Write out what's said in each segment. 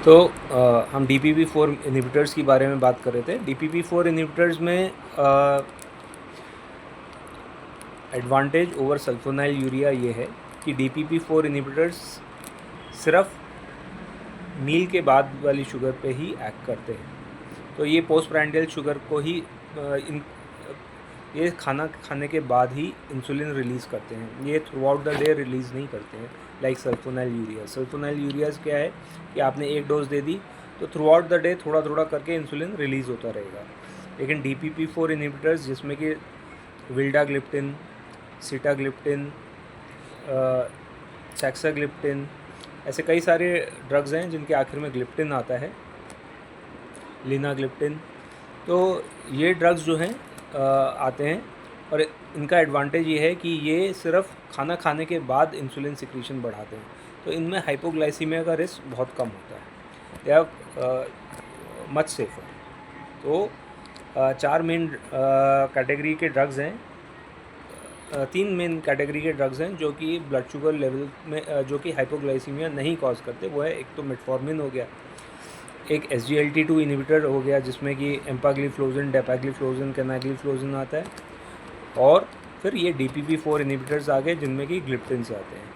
तो हम DPP-4 inhibitors की बारे में बात कर रहे थे। DPP-4 इनहिबिटर्स में एडवांटेज ओवर सल्फोनाइल यूरिया ये है कि DPP-4 इनहिबिटर्स सिर्फ मील के बाद वाली शुगर पे ही एक्ट करते हैं। तो ये पोस्ट प्रांडियल शुगर को ही ये खाना खाने के बाद ही इंसुलिन रिलीज़ करते हैं। ये through out the day release नहीं करते हैं लाइक सल्फोनाइल यूरिया। सल्फोनाइल यूरियाज़ क्या है कि आपने एक डोज दे दी तो थ्रू आउट द डे थोड़ा थोड़ा करके इंसुलिन रिलीज़ होता रहेगा। लेकिन DPP-4 इनहिबिटर्स जिसमें कि विल्डाग्लिप्टिन, सीटाग्लिप्टिन, सैक्साग्लिप्टिन, ऐसे कई सारे ड्रग्स हैं जिनके आखिर में ग्लिप्टिन आता है, लिनाग्लिप्टिन। तो ये ड्रग्स जो हैं आते हैं और इनका एडवांटेज ये है कि ये सिर्फ खाना खाने के बाद इंसुलिन सिक्रीशन बढ़ाते हैं। तो इनमें हाइपोग्लाइसीमिया का रिस्क बहुत कम होता है या मच सेफर। तो 4 मेन कैटेगरी के ड्रग्स हैं, 3 मेन कैटेगरी के ड्रग्स हैं जो कि ब्लड शुगर लेवल में जो कि हाइपोग्लाइसीमिया नहीं कॉज करते। वो है एक तो मेटफॉर्मिन हो गया, एक SGLT2 इनहिबिटर हो गया जिसमें कि एम्पाग्लिफ्लोजिन, डेपाग्लिफ्लोजिन, कनाग्लिफ्लोजिन आता है, और फिर ये DPP-4 इनहिबिटर्स आ गए जिनमें कि ग्लिप्टिन्स आते हैं।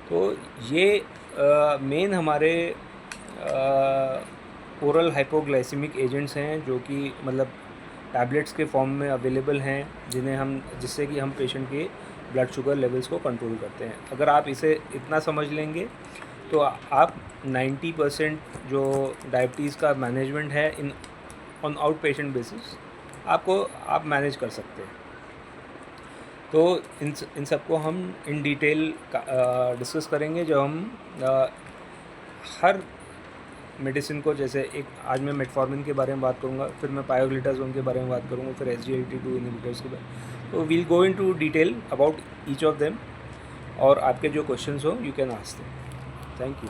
तो ये मेन हमारे ओरल हाइपोग्लाइसीमिक एजेंट्स हैं जो कि मतलब टैबलेट्स के फॉर्म में अवेलेबल हैं, जिससे कि हम पेशेंट के ब्लड शुगर लेवल्स को कंट्रोल करते हैं। अगर आप इसे इतना समझ लेंगे तो आप 90% जो डायबिटीज़ का मैनेजमेंट है ऑन आउट पेशेंट बेसिस आप मैनेज कर सकते हैं। तो इन सबको हम इन डिटेल डिस्कस करेंगे जब हम हर मेडिसिन को, जैसे एक आज मैं मेटफॉर्मिन के बारे में बात करूँगा, फिर मैं पायोग्लिटाजोन के बारे में बात करूँगा, फिर SGLT2 इनहिबिटर्स के बारे। तो we'll go into detail about each of them, और आपके जो क्वेश्चंस हो you can ask them. Thank you.